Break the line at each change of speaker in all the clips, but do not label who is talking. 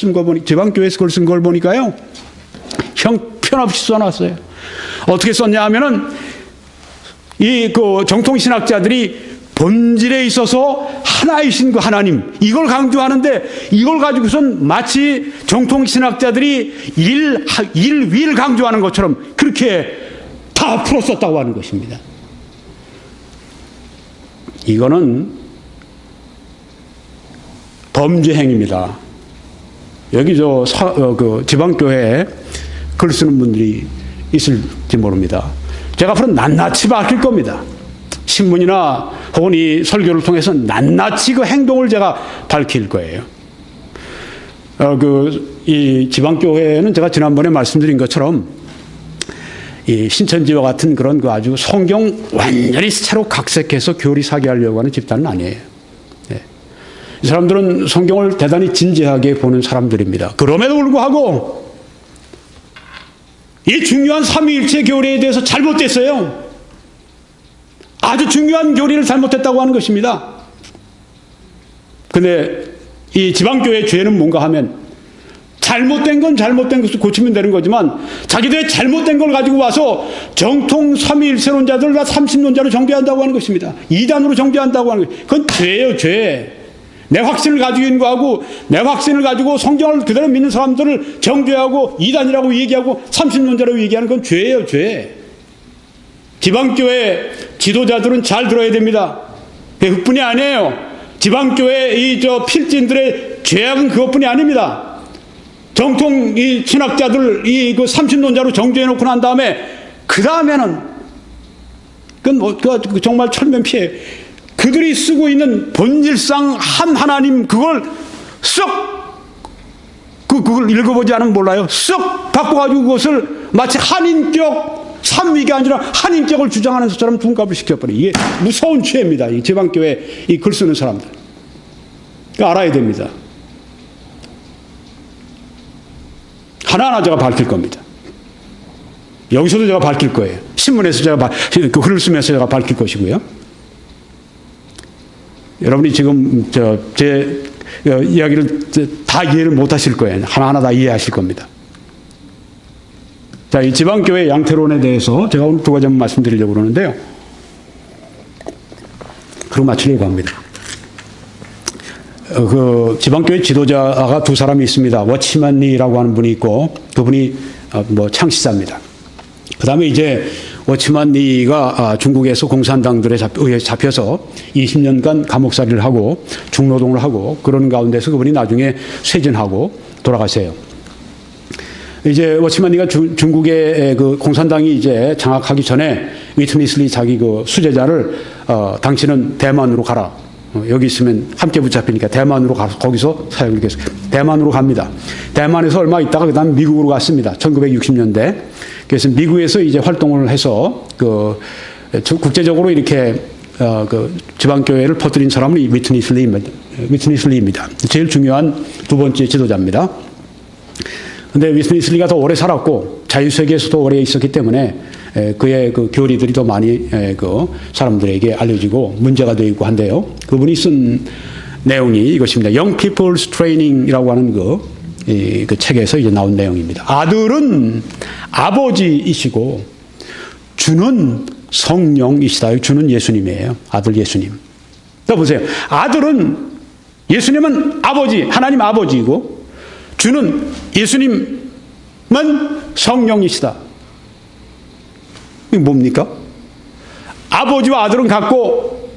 쓴 거 보니, 지방교회에서 글 쓴 걸 보니까요, 형편없이 써놨어요. 어떻게 썼냐 하면은, 정통신학자들이 본질에 있어서 하나이신 그 하나님, 이걸 강조하는데, 이걸 가지고선 마치 정통신학자들이 일위를 강조하는 것처럼 그렇게 다 풀었었다고 하는 것입니다. 이거는 범죄 행위입니다. 여기 지방교회에 글 쓰는 분들이 있을지 모릅니다. 제가 앞으로 낱낱이 밝힐 겁니다. 신문이나 혹은 이 설교를 통해서 낱낱이 그 행동을 제가 밝힐 거예요. 이 지방교회는 제가 지난번에 말씀드린 것처럼 이 신천지와 같은 그런 그 아주 성경 완전히 새로 각색해서 교리 사기하려고 하는 집단은 아니에요. 네. 이 사람들은 성경을 대단히 진지하게 보는 사람들입니다. 그럼에도 불구하고 이 중요한 삼위일체 교리에 대해서 잘못됐어요. 아주 중요한 교리를 잘못했다고 하는 것입니다. 근데 이 지방교회의 죄는 뭔가 하면 잘못된 건 잘못된 것을 고치면 되는 거지만 자기들의 잘못된 걸 가지고 와서 정통 삼위일체론자들과 삼신론자로 정죄한다고 하는 것입니다. 이단으로 정죄한다고 하는 것. 그건 죄예요, 죄. 내 확신을 가지고 있는 거하고 내 확신을 가지고 성경을 그대로 믿는 사람들을 정죄하고 이단이라고 얘기하고 삼신론자라고 얘기하는 건 죄예요, 죄. 지방교회 지도자들은 잘 들어야 됩니다. 그뿐이 아니에요. 지방교회 필진들의 죄악은 그것뿐이 아닙니다. 정통 이 신학자들 그 삼신론자로 정죄해놓고 난 다음에 그 다음에는 그건 정말 철면피해. 그들이 쓰고 있는 본질상 한 하나님 그걸 그걸 읽어보지 않으면 몰라요. 쓱 바꿔가지고 그것을 마치 한인격 삼위가 아니라 한인격을 주장하는 것처럼 둔갑을 시켜버려. 이게 무서운 죄입니다. 이 지방교회 이 글 쓰는 사람들. 알아야 됩니다. 하나하나 제가 밝힐 겁니다. 여기서도 제가 밝힐 거예요. 신문에서 제가 그 글을 쓰면서 제가 밝힐 것이고요. 여러분이 지금 제 이야기를 다 이해를 못 하실 거예요. 하나하나 다 이해하실 겁니다. 자, 이 지방교회 양태론에 대해서 제가 오늘 두 가지 한번 말씀드리려고 그러는데요. 그리고 마치려고 합니다. 지방교회 지도자가 두 사람이 있습니다. 워치만 리라고 하는 분이 있고, 그분이 창시자입니다. 그 다음에 이제 워치만 리가 중국에서 공산당들에 의해 잡혀서 20년간 감옥살이를 하고 중노동을 하고 그런 가운데서 그분이 나중에 쇄진하고 돌아가세요. 이제 워치만 리가 중국의 그 공산당이 이제 장악하기 전에 위트니슬리 자기 그 수제자를 당신은 대만으로 가라. 여기 있으면 함께 붙잡히니까 대만으로 가서 거기서 사역을 계속 대만으로 갑니다. 대만에서 얼마 있다가 그다음 미국으로 갔습니다. 1960년대. 그래서 미국에서 이제 활동을 해서 국제적으로 이렇게 지방교회를 퍼뜨린 사람은 위트니슬리입니다. 제일 중요한 두 번째 지도자입니다. 근데 위트니슬리가 더 오래 살았고 자유세계에서도 오래 있었기 때문에 그의 그 교리들이 더 많이 그 사람들에게 알려지고 문제가 되어 있고 한데요. 그분이 쓴 내용이 이것입니다. Young People's Training이라고 하는 그 책에서 이제 나온 내용입니다. 아들은 아버지이시고 주는 성령이시다. 주는 예수님이에요. 아들 예수님. 또 보세요. 아들은 예수님은 아버지, 하나님 아버지이고 주는 예수님은 성령이시다. 이게 뭡니까? 아버지와 아들은 같고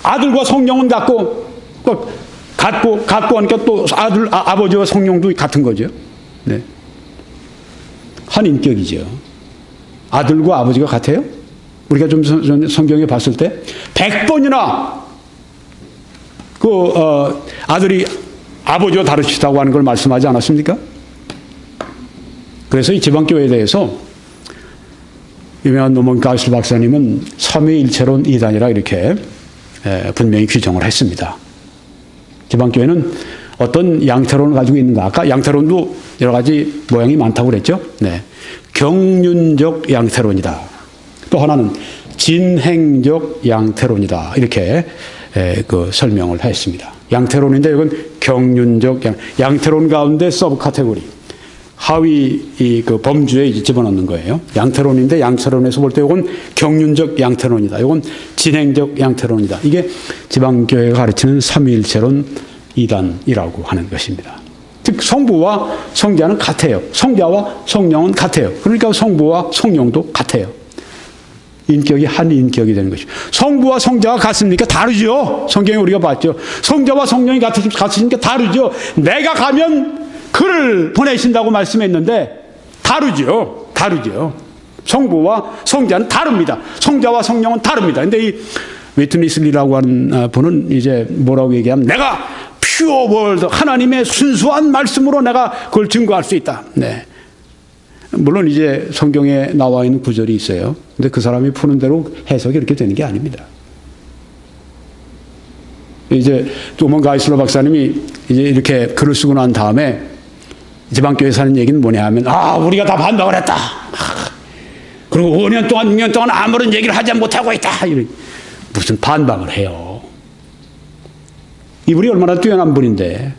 아들과 성령은 같고 하니까 또 아버지와 성령도 같은 거죠. 네. 한 인격이죠. 아들과 아버지가 같아요? 우리가 좀 성경에 봤을 때 100번이나 아들이 아버지와 다르시다고 하는 걸 말씀하지 않았습니까? 그래서 이 지방교회에 대해서 유명한 노먼 가이슬 박사님은 삼위일체론 이단이라 이렇게 분명히 규정을 했습니다. 지방교회는 어떤 양태론을 가지고 있는가? 아까 양태론도 여러 가지 모양이 많다고 그랬죠? 네. 경륜적 양태론이다. 또 하나는 진행적 양태론이다. 이렇게 설명을 했습니다. 양태론인데 이건 경륜적 양태론 가운데 서브 카테고리 하위 그 범주에 집어넣는 거예요. 양태론인데 양태론에서 볼 때 이건 경륜적 양태론이다. 이건 진행적 양태론이다. 이게 지방교회가 가르치는 삼위일체론 이단이라고 하는 것입니다. 즉 성부와 성자는 같아요. 성자와 성령은 같아요. 그러니까 성부와 성령도 같아요. 인격이 한 인격이 되는 것이죠. 성부와 성자가 같습니까? 다르죠. 성경에 우리가 봤죠. 성자와 성령이 같으니까 다르죠. 내가 가면 그를 보내신다고 말씀했는데 다르죠. 다르죠. 성부와 성자는 다릅니다. 성자와 성령은 다릅니다. 근데 이 위트니스 리라고 하는 분은 이제 뭐라고 얘기하면 내가 퓨어 월드 하나님의 순수한 말씀으로 내가 그걸 증거할 수 있다. 네. 물론 이제 성경에 나와 있는 구절이 있어요. 근데 그 사람이 푸는 대로 해석이 이렇게 되는 게 아닙니다. 이제 노먼 가이슬러 박사님이 이제 이렇게 글을 쓰고 난 다음에 지방교회에서 하는 얘기는 뭐냐 하면 우리가 다 반박을 했다. 그리고 5년 동안 6년 동안 아무런 얘기를 하지 못하고 있다. 무슨 반박을 해요. 이분이 얼마나 뛰어난 분인데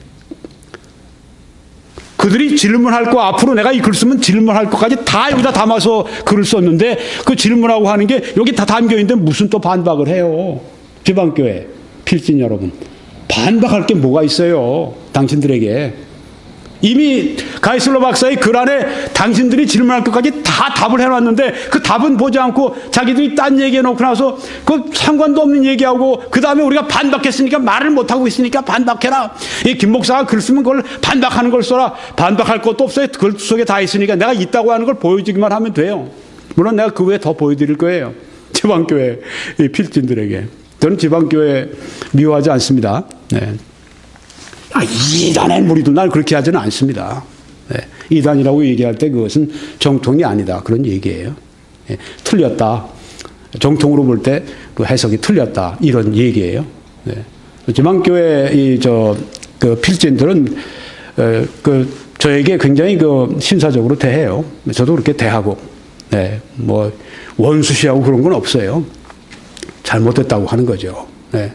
그들이 질문할 거 앞으로 내가 이 글 쓰면 질문할 것까지 다 여기다 담아서 글을 썼는데 그 질문하고 하는 게 여기 다 담겨있는데 무슨 또 반박을 해요. 지방교회 필진 여러분, 반박할 게 뭐가 있어요. 당신들에게 이미 가이슬러 박사의 글 안에 당신들이 질문할 것까지 다 답을 해놨는데 그 답은 보지 않고 자기들이 딴 얘기해놓고 나서 그 상관도 없는 얘기하고 그 다음에 우리가 반박했으니까 말을 못하고 있으니까 반박해라. 이 김 목사가 글 쓰면 그걸 반박하는 걸 써라. 반박할 것도 없어요. 글 속에 다 있으니까 내가 있다고 하는 걸 보여주기만 하면 돼요. 물론 내가 그 외에 더 보여드릴 거예요. 지방교회 이 필진들에게. 저는 지방교회 미워하지 않습니다. 네. 이단의 무리들 날 그렇게 하지는 않습니다. 네. 이단이라고 얘기할 때 그것은 정통이 아니다. 그런 얘기예요. 네. 틀렸다. 정통으로 볼 때 그 해석이 틀렸다. 이런 얘기예요. 네. 지방교회 그 필진들은 저에게 굉장히 신사적으로 대해요. 저도 그렇게 대하고, 네. 뭐 원수시하고 그런 건 없어요. 잘못됐다고 하는 거죠. 네.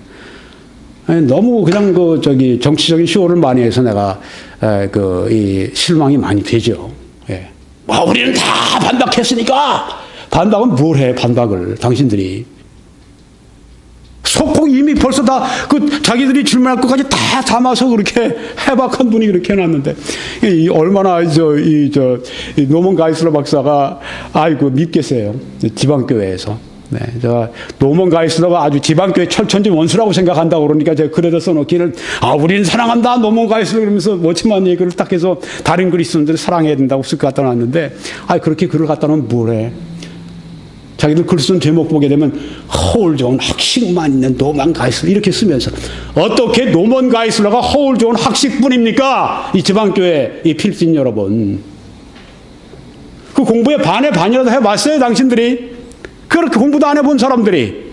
너무 그냥 정치적인 쇼를 많이 해서 내가 이 실망이 많이 되죠. 예. 우리는 다 반박했으니까. 반박은 뭘 해? 반박을 당신들이 소폭 이미 벌써 다 자기들이 질문할 것까지 다 담아서 그렇게 해박한 분이 그렇게 해놨는데 얼마나 노먼 가이슬러 박사가 밉겠어요. 지방교회에서. 네, 노먼 가이슬러가 아주 지방교회 철천지 원수라고 생각한다고 그러니까 제가 글에다 써놓기를 우리는 사랑한다 노먼 가이슬러 그러면서 멋지만 얘기를 딱 해서 다른 그리스도인들을 사랑해야 된다고 쓱 갖다 놨는데 그렇게 글을 갖다 놓으면 뭐래. 자기들 글 쓴 제목 보게 되면 허울 좋은 학식만 있는 노먼 가이슬러 이렇게 쓰면서 어떻게 노먼 가이슬러가 허울 좋은 학식뿐입니까? 이 지방교회 이 필진 여러분, 그 공부의 반의 반이라도 해봤어요 당신들이? 그렇게 공부도 안 해본 사람들이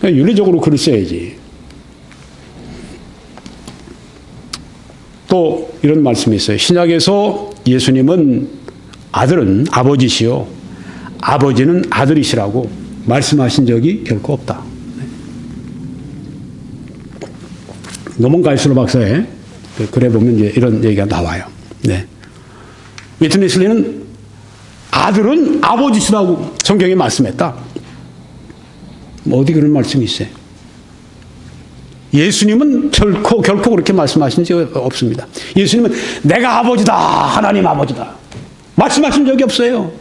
윤리적으로 글을 써야지. 또 이런 말씀이 있어요. 신약에서 예수님은 아들은 아버지시요 아버지는 아들이시라고 말씀하신 적이 결코 없다. 노먼 가이슬러 박사의 글에 보면 이제 이런 얘기가 나와요. 네. 위트니스 리는 아들은 아버지시라고 성경에 말씀했다. 어디 그런 말씀이 있어요? 예수님은 결코 그렇게 말씀하신 적이 없습니다. 예수님은 내가 아버지다. 하나님 아버지다. 말씀하신 적이 없어요.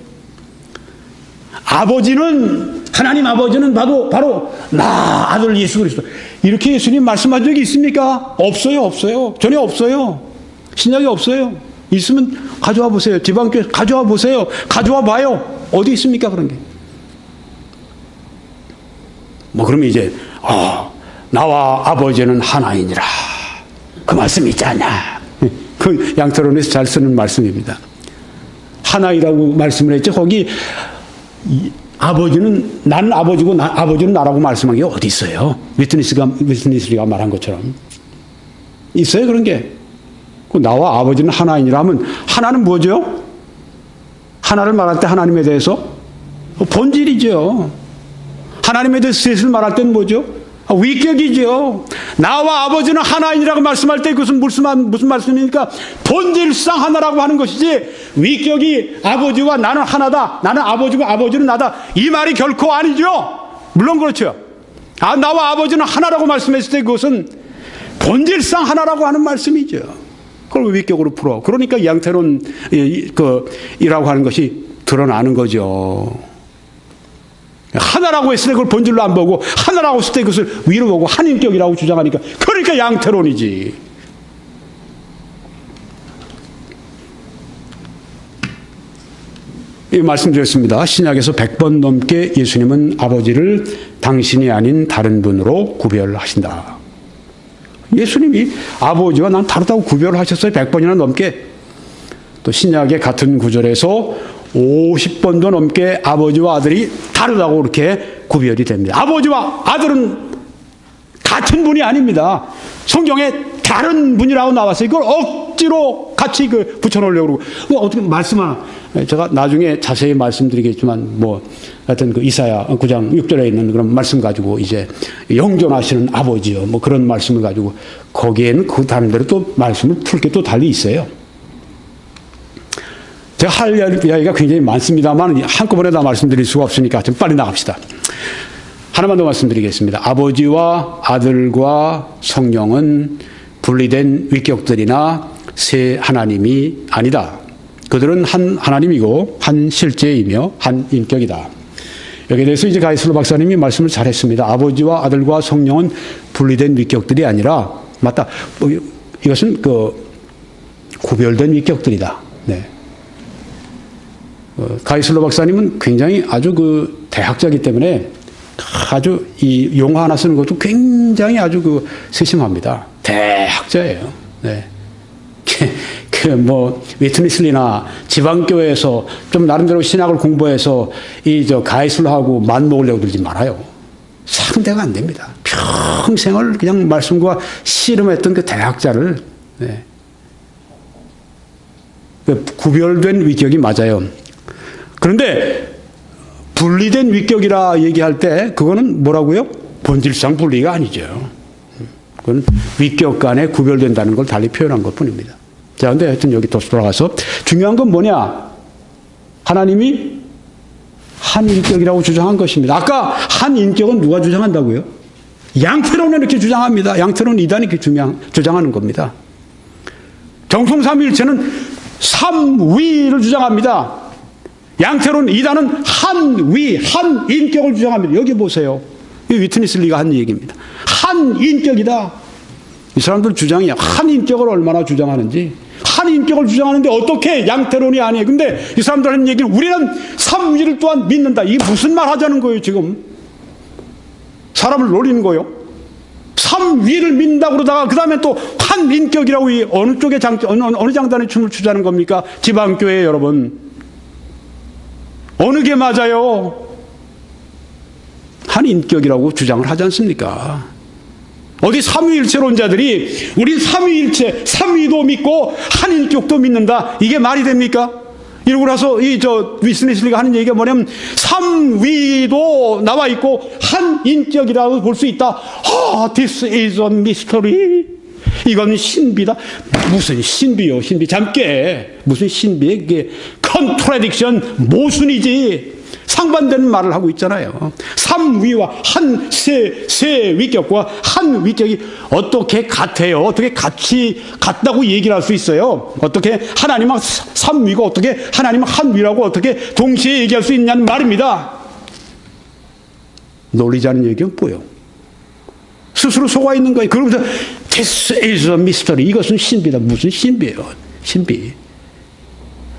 하나님 아버지는 바로 나 아들 예수 그리스도. 이렇게 예수님 말씀한 적이 있습니까? 없어요. 전혀 없어요. 신약에 없어요. 있으면 가져와 보세요. 지방교회 가져와 보세요. 가져와 봐요. 어디 있습니까 그런 게? 그러면 이제 나와 아버지는 하나이니라. 그 말씀이 있지 않냐? 그 양태론에서 잘 쓰는 말씀입니다. 하나이라고 말씀을 했죠. 거기 아버지는 나는 아버지고 아버지는 나라고 말씀한 게 어디 있어요? 위트니스리가 말한 것처럼 있어요 그런 게. 나와 아버지는 하나이니라 하면 하나는 뭐죠? 하나를 말할 때 하나님에 대해서 본질이죠. 하나님에 대해서 셋을 말할 때는 뭐죠? 위격이죠. 나와 아버지는 하나이라고 말씀할 때 그것은 무슨 말씀입니까? 본질상 하나라고 하는 것이지, 위격이 아버지와 나는 하나다, 나는 아버지고 아버지는 나다, 이 말이 결코 아니죠. 물론 그렇죠. 나와 아버지는 하나라고 말씀했을 때 그것은 본질상 하나라고 하는 말씀이죠. 그걸 위격으로 풀어. 그러니까 양태론이라고 하는 것이 드러나는 거죠. 하나라고 했을 때 그걸 본질로 안 보고, 하나라고 했을 때 그것을 위로 보고 한인격이라고 주장하니까, 그러니까 양태론이지. 이 말씀드렸습니다. 신약에서 100번 넘게 예수님은 아버지를 당신이 아닌 다른 분으로 구별하신다. 예수님이 아버지와 난 다르다고 구별을 하셨어요. 100번이나 넘게. 또 신약의 같은 구절에서 50번도 넘게 아버지와 아들이 다르다고 이렇게 구별이 됩니다. 아버지와 아들은 같은 분이 아닙니다. 성경에 다른 분이라고 나왔어요. 이걸 억지로 같이 붙여놓으려고 그러고, 어떻게 말씀하나. 제가 나중에 자세히 말씀드리겠지만, 하여튼 이사야 9장 6절에 있는 그런 말씀 가지고 이제 영존하시는 아버지요. 그런 말씀을 가지고, 거기에는 그 다른 대로 또 말씀을 풀 게 또 달리 있어요. 제가 할 이야기가 굉장히 많습니다만 한꺼번에 다 말씀드릴 수가 없으니까 좀 빨리 나갑시다. 하나만 더 말씀드리겠습니다. 아버지와 아들과 성령은 분리된 위격들이나 세 하나님이 아니다. 그들은 한 하나님이고 한 실제이며 한 인격이다. 여기에 대해서 이제 가이슬로 박사님이 말씀을 잘했습니다. 아버지와 아들과 성령은 분리된 위격들이 아니라, 맞다, 이것은 구별된 위격들이다. 네. 가이슬로 박사님은 굉장히 아주 대학자이기 때문에 아주 이 용어 하나 쓰는 것도 굉장히 아주 세심합니다. 대학자예요. 네. 위트니슬리나 지방교회에서 좀 나름대로 신학을 공부해서 가이슬로하고 맞먹으려고 들지 말아요. 상대가 안 됩니다. 평생을 그냥 말씀과 씨름했던 그 대학자를, 네. 구별된 위격이 맞아요. 그런데 분리된 위격이라 얘기할 때 그거는 뭐라고요? 본질상 분리가 아니죠. 그건 위격 간에 구별된다는 걸 달리 표현한 것뿐입니다. 자, 근데 하여튼 여기 또 돌아가서 중요한 건 뭐냐? 하나님이 한 인격이라고 주장한 것입니다. 아까 한 인격은 누가 주장한다고요? 양태론은 이렇게 주장합니다. 양태론 이단이 이렇게 주장하는 겁니다. 정통삼위일체는 삼위를 주장합니다. 양태론 이단은 한위, 한 인격을 주장합니다. 여기 보세요. 이 위트니슬리가 한 얘기입니다. 한 인격이다. 이 사람들 주장이 한 인격을 얼마나 주장하는지. 한 인격을 주장하는데 어떻게 양태론이 아니에요. 근데 이 사람들 하는 얘기는 우리는 삼위를 또한 믿는다. 이게 무슨 말 하자는 거예요, 지금. 사람을 놀리는 거예요. 삼위를 믿는다고 그러다가 그 다음에 또 한 인격이라고 어느 쪽에 어느 장단에 춤을 추자는 겁니까? 지방교회 여러분. 어느 게 맞아요? 한 인격이라고 주장을 하지 않습니까? 어디 삼위일체론자들이 우린 삼위일체, 삼위도 믿고 한 인격도 믿는다. 이게 말이 됩니까? 이러고 나서 위스니슬리가 하는 얘기가 뭐냐면 삼위도 나와 있고 한 인격이라고 볼 수 있다. This is a mystery. 이건 신비다. 무슨 신비요, 신비. 잠깨. 무슨 신비에 그게 contradiction, 모순이지. 상반되는 말을 하고 있잖아요. 삼위와 세 위격과 한 위격이 어떻게 같아요? 어떻게 같다고 얘기를 할 수 있어요? 어떻게 하나님은 삼위가 어떻게 하나님은 한위라고 어떻게 동시에 얘기할 수 있냐는 말입니다. 놀리자는 얘기는 뭐예요? 스스로 속아 있는 거예요. 그러면서 This is a mystery. 이것은 신비다. 무슨 신비예요? 신비.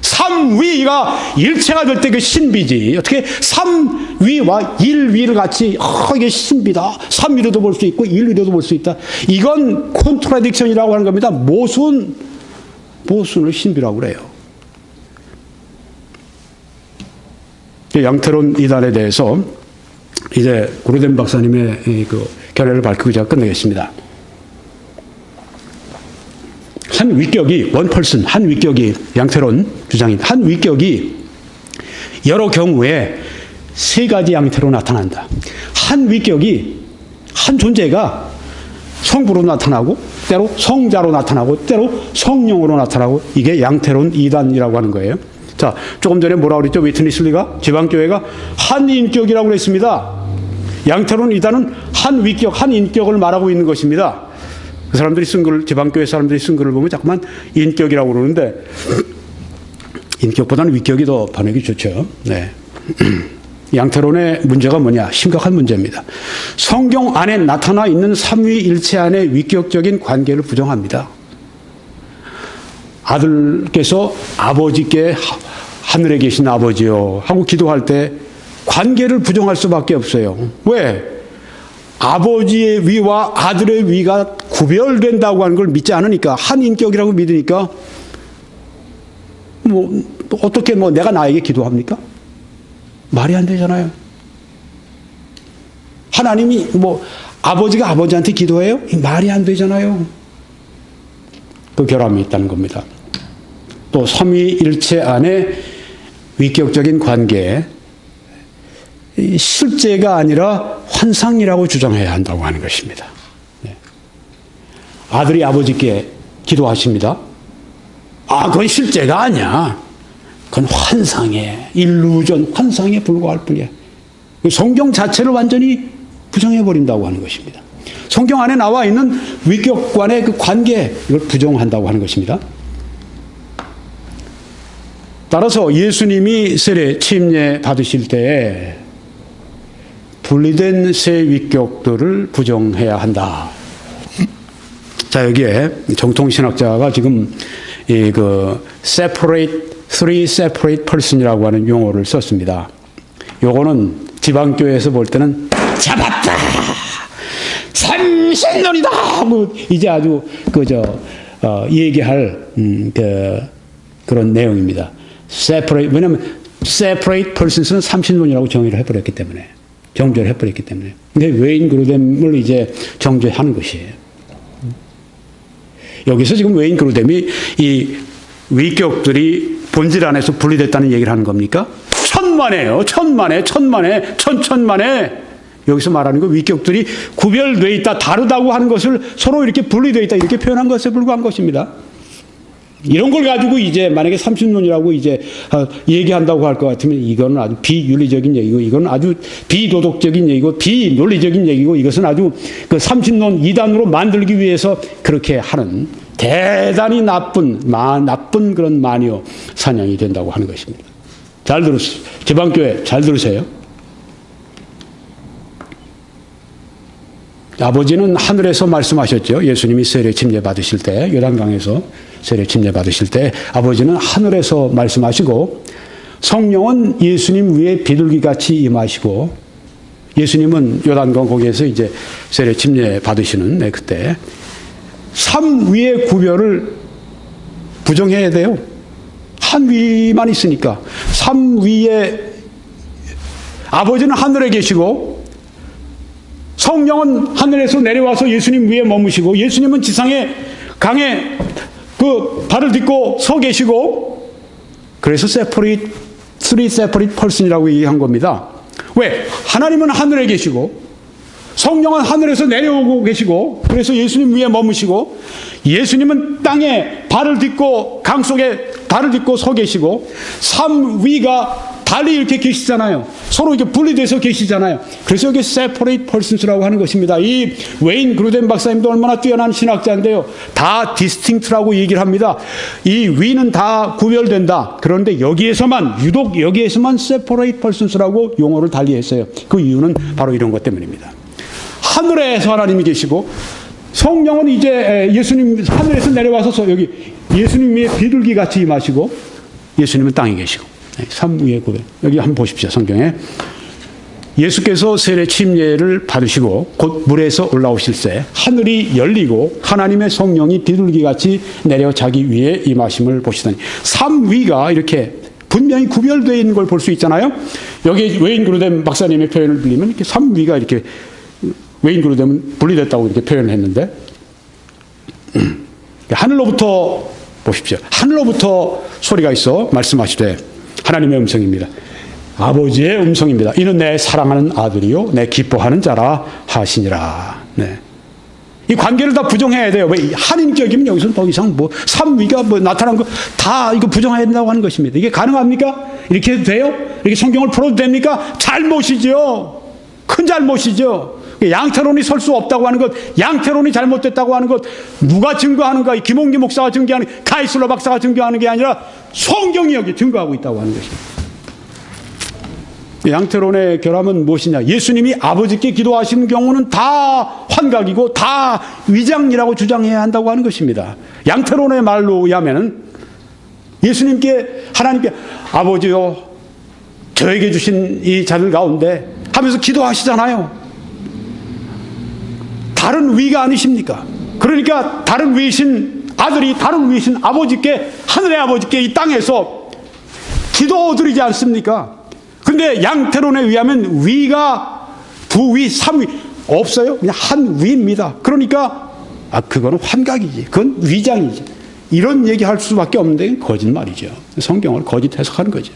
삼위가 일체가 될 때 그 신비지. 어떻게 삼위와 일위를 같이 이게 신비다. 삼위로도 볼 수 있고 일위로도 볼 수 있다. 이건 콘트라딕션이라고 하는 겁니다. 모순을 신비라고 그래요. 양태론 이단에 대해서 이제 고르덴 박사님의 그 견해를 밝히고 제가 끝내겠습니다. 한 위격이 원펄슨, 한 위격이 양태론 주장입니다. 한 위격이 여러 경우에 세 가지 양태로 나타난다. 한 위격이 한 존재가 성부로 나타나고 때로 성자로 나타나고 때로 성령으로 나타나고 이게 양태로운 이단이라고 하는 거예요. 자, 조금 전에 뭐라고 그랬죠? 위트니슬리가 지방교회가 한 인격이라고 그랬습니다. 양태로운 이단은 한 위격, 한 인격을 말하고 있는 것입니다. 그 사람들이 쓴 글을, 지방교회 사람들이 쓴 글을 보면 자꾸만 인격이라고 그러는데 인격보다는 위격이 더 번역이 좋죠. 네. 양태론의 문제가 뭐냐? 심각한 문제입니다. 성경 안에 나타나 있는 삼위일체 안의 위격적인 관계를 부정합니다. 아들께서 아버지께 하늘에 계신 아버지요 하고 기도할 때 관계를 부정할 수밖에 없어요. 왜? 아버지의 위와 아들의 위가 구별된다고 하는 걸 믿지 않으니까, 한 인격이라고 믿으니까 어떻게 내가 나에게 기도합니까? 말이 안 되잖아요. 하나님이 아버지가 아버지한테 기도해요? 말이 안 되잖아요. 그 결함이 있다는 겁니다. 또 삼위일체 안에 위격적인 관계, 실제가 아니라 환상이라고 주장해야 한다고 하는 것입니다. 아들이 아버지께 기도하십니다. 그건 실제가 아니야. 그건 환상에, 일루전, 환상에 불과할 뿐이야. 성경 자체를 완전히 부정해버린다고 하는 것입니다. 성경 안에 나와 있는 위격관의 그 관계, 이걸 부정한다고 하는 것입니다. 따라서 예수님이 세례 침례 받으실 때에 분리된 세 위격들을 부정해야 한다. 자, 여기에 정통신학자가 지금 three separate person이라고 하는 용어를 썼습니다. 요거는 지방교회에서 볼 때는 잡았다! 삼신론이다! 하고 이제 아주 얘기할 그런 내용입니다. 왜냐하면 separate persons는 삼신론이라고 정의를 해버렸기 때문에, 정죄를 해버렸기 때문에. 근데 웨인 그루뎀을 이제 정죄하는 것이에요. 여기서 지금 웨인 그루뎀이 이 위격들이 본질 안에서 분리됐다는 얘기를 하는 겁니까? 천만에요. 천만에. 여기서 말하는 거 위격들이 구별되어 있다, 다르다고 하는 것을 서로 이렇게 분리되어 있다, 이렇게 표현한 것에 불과한 것입니다. 이런 걸 가지고 이제 만약에 삼신론이라고 이제 얘기한다고 할 것 같으면 이거는 아주 비윤리적인 얘기고, 이건 아주 비도덕적인 얘기고, 비논리적인 얘기고, 이것은 아주 그 삼신론 이단으로 만들기 위해서 그렇게 하는 대단히 나쁜 그런 마녀 사냥이 된다고 하는 것입니다. 잘 들으세요. 지방교회 잘 들으세요. 아버지는 하늘에서 말씀하셨죠. 예수님이 세례 침례 받으실 때, 요단강에서 세례 침례 받으실 때 아버지는 하늘에서 말씀하시고, 성령은 예수님 위에 비둘기같이 임하시고, 예수님은 요단강 거기에서 이제 세례 침례 받으시는 그때 삼위의 구별을 부정해야 돼요. 한 위만 있으니까. 삼위의 아버지는 하늘에 계시고, 성령은 하늘에서 내려와서 예수님 위에 머무시고, 예수님은 지상에 강에 발을 딛고 서 계시고, 그래서 three separate person이라고 얘기한 겁니다. 왜? 하나님은 하늘에 계시고, 성령은 하늘에서 내려오고 계시고, 그래서 예수님 위에 머무시고, 예수님은 땅에 발을 딛고 강 속에 발을 딛고 서 계시고, 삼위가 달리 이렇게 계시잖아요. 서로 이렇게 분리돼서 계시잖아요. 그래서 여기 separate persons라고 하는 것입니다. 이 웨인 그루뎀 박사님도 얼마나 뛰어난 신학자인데요. 다 distinct라고 얘기를 합니다. 이 위는 다 구별된다. 그런데 유독 여기에서만 separate persons라고 용어를 달리했어요. 그 이유는 바로 이런 것 때문입니다. 하늘에서 하나님이 계시고, 성령은 이제 예수님 하늘에서 내려와서 여기 예수님 위에 비둘기 같이 임하시고, 예수님은 땅에 계시고, 삼위의 구별. 여기 한번 보십시오. 성경에 예수께서 세례 침례를 받으시고 곧 물에서 올라오실 때 하늘이 열리고 하나님의 성령이 비둘기같이 내려 자기 위에 임하심을 보시더니, 삼위가 이렇게 분명히 구별되어 있는 걸 볼 수 있잖아요. 여기 웨인 그루뎀 박사님의 표현을 빌리면 이렇게 삼위가 이렇게, 웨인 그루뎀은 분리됐다고 이렇게 표현을 했는데, 하늘로부터 보십시오. 하늘로부터 소리가 있어 말씀하시되, 하나님의 음성입니다. 아버지의 음성입니다. 이는 내 사랑하는 아들이요 내 기뻐하는 자라 하시니라. 네. 이 관계를 다 부정해야 돼요. 왜 한인격이면 여기서 더 이상 뭐 삼위가 뭐 나타난 거 다 이거 부정해야 된다고 하는 것입니다. 이게 가능합니까? 이렇게 해도 돼요? 이렇게 성경을 풀어도 됩니까? 잘못이죠. 큰 잘못이죠. 양태론이 설 수 없다고 하는 것, 양태론이 잘못됐다고 하는 것, 누가 증거하는가? 김홍기 목사가 증거하는, 가이슬러 박사가 증거하는 게 아니라 성경이 여기 증거하고 있다고 하는 것입니다. 양태론의 결함은 무엇이냐? 예수님이 아버지께 기도하시는 경우는 다 환각이고 다 위장이라고 주장해야 한다고 하는 것입니다. 양태론의 말로 의하면 예수님께, 하나님께 아버지요 저에게 주신 이 자들 가운데 하면서 기도하시잖아요. 다른 위가 아니십니까? 그러니까 다른 위이신 아들이 다른 위이신 아버지께, 하늘의 아버지께 이 땅에서 기도드리지 않습니까? 근데 양태론에 의하면 위가 두 위, 삼 위 없어요. 그냥 한 위입니다. 그러니까 그거는 환각이지. 그건 위장이지. 이런 얘기할 수밖에 없는데 거짓말이죠. 성경을 거짓 해석하는 거죠.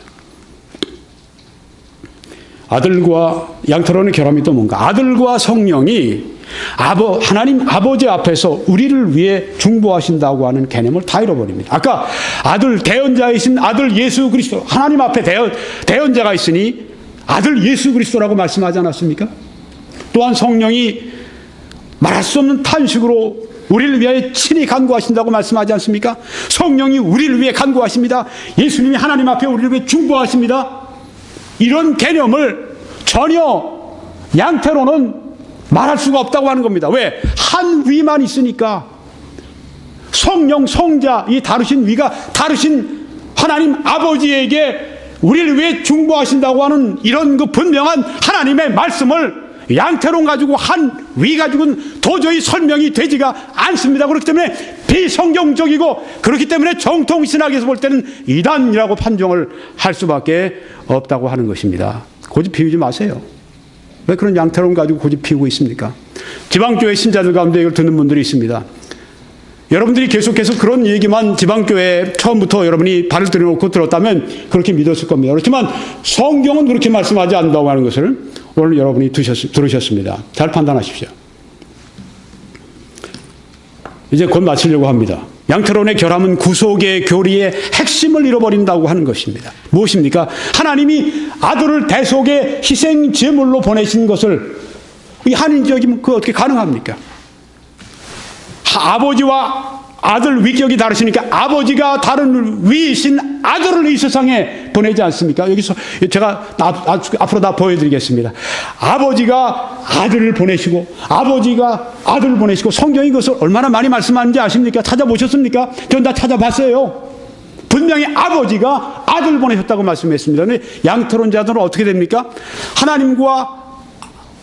아들과 양태론의 결함이 또 뭔가? 아들과 성령이 하나님 아버지 앞에서 우리를 위해 중보하신다고 하는 개념을 다 잃어버립니다. 아까 아들, 대언자이신 아들 예수 그리스도, 하나님 앞에 대언자가 있으니 아들 예수 그리스도라고 말씀하지 않았습니까? 또한 성령이 말할 수 없는 탄식으로 우리를 위해 친히 간구하신다고 말씀하지 않습니까? 성령이 우리를 위해 간구하십니다. 예수님이 하나님 앞에 우리를 위해 중보하십니다. 이런 개념을 전혀 양태로는 말할 수가 없다고 하는 겁니다. 왜? 한 위만 있으니까. 성령, 성자, 이 다르신 위가 다르신 하나님 아버지에게 우리를 위해 중보하신다고 하는 이런 그 분명한 하나님의 말씀을 양태론 가지고 한 위 가지고는 도저히 설명이 되지가 않습니다. 그렇기 때문에 비성경적이고, 그렇기 때문에 정통 신학에서 볼 때는 이단이라고 판정을 할 수밖에 없다고 하는 것입니다. 고집 피우지 마세요. 왜 그런 양태론 가지고 고집 피우고 있습니까? 지방교회 신자들 가운데 이걸 듣는 분들이 있습니다. 여러분들이 계속해서 그런 얘기만 지방교회 처음부터 여러분이 발을 들여놓고 들었다면 그렇게 믿었을 겁니다. 그렇지만 성경은 그렇게 말씀하지 않는다고 하는 것을 오늘 여러분이 들으셨습니다. 잘 판단하십시오. 이제 곧 마치려고 합니다. 양태론의 결함은 구속의 교리의 핵심을 잃어버린다고 하는 것입니다. 무엇입니까? 하나님이 아들을 대속의 희생 제물로 보내신 것을, 이 한인적이면 그거 어떻게 가능합니까? 아버지와 아들 위격이 다르시니까 아버지가 다른 위이신 아들을 이 세상에 보내지 않습니까? 여기서 제가 앞으로 다 보여드리겠습니다. 아버지가 아들을 보내시고 아버지가 아들을 보내시고, 성경이 그것을 얼마나 많이 말씀하는지 아십니까? 찾아보셨습니까? 전 다 찾아봤어요. 분명히 아버지가 아들을 보내셨다고 말씀했습니다. 그런데 양태론자들은 어떻게 됩니까? 하나님과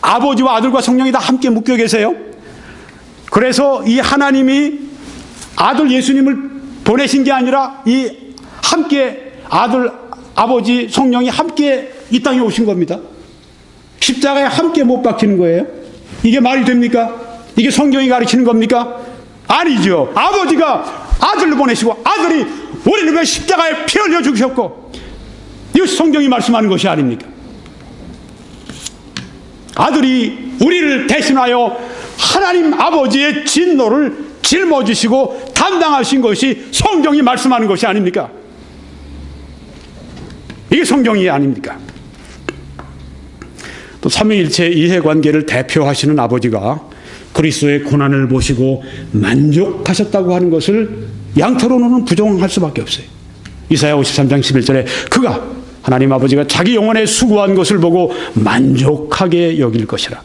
아버지와 아들과 성령이 다 함께 묶여 계세요. 그래서 이 하나님이 아들 예수님을 보내신 게 아니라 이 함께 아들, 아버지, 성령이 함께 이 땅에 오신 겁니다. 십자가에 함께 못 박히는 거예요. 이게 말이 됩니까? 이게 성경이 가르치는 겁니까? 아니죠. 아버지가 아들을 보내시고 아들이 우리를 위해 십자가에 피 흘려 죽으셨고, 이것이 성경이 말씀하는 것이 아닙니까? 아들이 우리를 대신하여 하나님 아버지의 진노를 짊어지시고 담당하신 것이 성경이 말씀하는 것이 아닙니까? 이게 성경이 아닙니까? 또 삼위일체 이해관계를 대표하시는 아버지가 그리스도의 고난을 보시고 만족하셨다고 하는 것을 양태로는 부정할 수밖에 없어요. 이사야 53장 11절에 그가, 하나님 아버지가 자기 영혼에 수고한 것을 보고 만족하게 여길 것이라.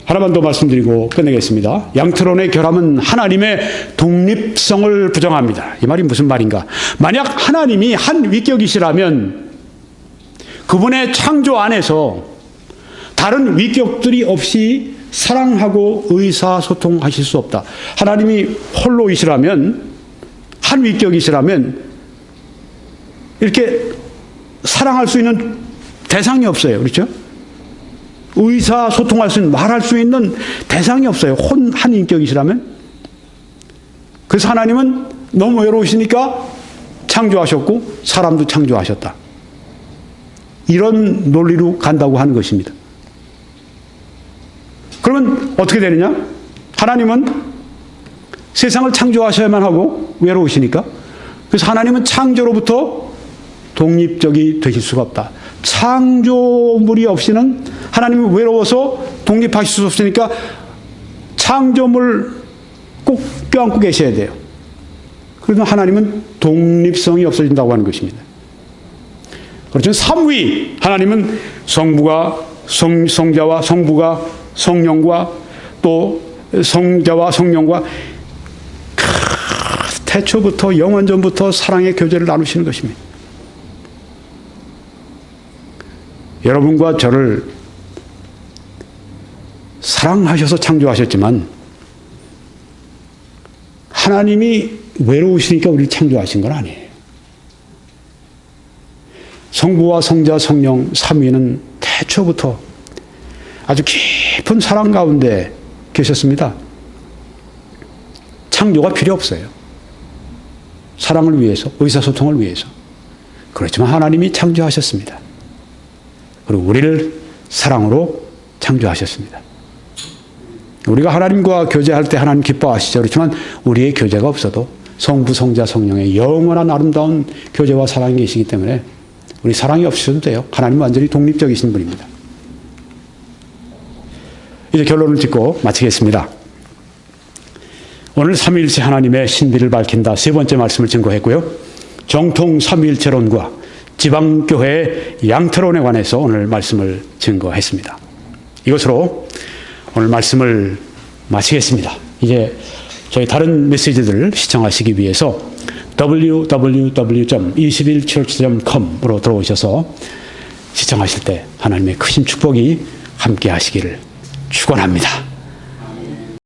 하나만 더 말씀드리고 끝내겠습니다. 양태론의 결함은 하나님의 독립성을 부정합니다. 이 말이 무슨 말인가? 만약 하나님이 한 위격이시라면 그분의 창조 안에서 다른 위격들이 없이 사랑하고 의사소통하실 수 없다. 하나님이 홀로이시라면, 한 위격이시라면 이렇게 사랑할 수 있는 대상이 없어요. 그렇죠? 의사소통할 수 있는, 말할 수 있는 대상이 없어요. 한 인격이시라면. 그래서 하나님은 너무 외로우시니까 창조하셨고 사람도 창조하셨다. 이런 논리로 간다고 하는 것입니다. 그러면 어떻게 되느냐? 하나님은 세상을 창조하셔야만 하고 외로우시니까, 그래서 하나님은 창조로부터 독립적이 되실 수가 없다. 창조물이 없이는 하나님은 외로워서 독립하실 수 없으니까 창조물 꼭 껴안고 계셔야 돼요. 그러면 하나님은 독립성이 없어진다고 하는 것입니다. 그렇죠. 삼위, 하나님은 성자와 성부가 성령과 또 성자와 성령과 태초부터 영원전부터 사랑의 교제를 나누시는 것입니다. 여러분과 저를 사랑하셔서 창조하셨지만 하나님이 외로우시니까 우리를 창조하신 건 아니에요. 성부와 성자 성령 삼위는 태초부터 아주 깊은 사랑 가운데 계셨습니다. 창조가 필요 없어요. 사랑을 위해서, 의사소통을 위해서. 그렇지만 하나님이 창조하셨습니다. 그리고 우리를 사랑으로 창조하셨습니다. 우리가 하나님과 교제할 때 하나님 기뻐하시죠. 그렇지만 우리의 교제가 없어도 성부, 성자, 성령의 영원한 아름다운 교제와 사랑이 계시기 때문에 우리 사랑이 없으셔도 돼요. 하나님은 완전히 독립적이신 분입니다. 이제 결론을 짓고 마치겠습니다. 오늘 삼위일체 하나님의 신비를 밝힌다 세 번째 말씀을 증거했고요. 정통 삼위일체론과 지방교회의 양태론에 관해서 오늘 말씀을 증거했습니다. 이것으로 오늘 말씀을 마치겠습니다. 이제 저희 다른 메시지들을 시청하시기 위해서 www.21church.com으로 들어오셔서 시청하실 때 하나님의 크신 축복이 함께 하시기를 축원합니다.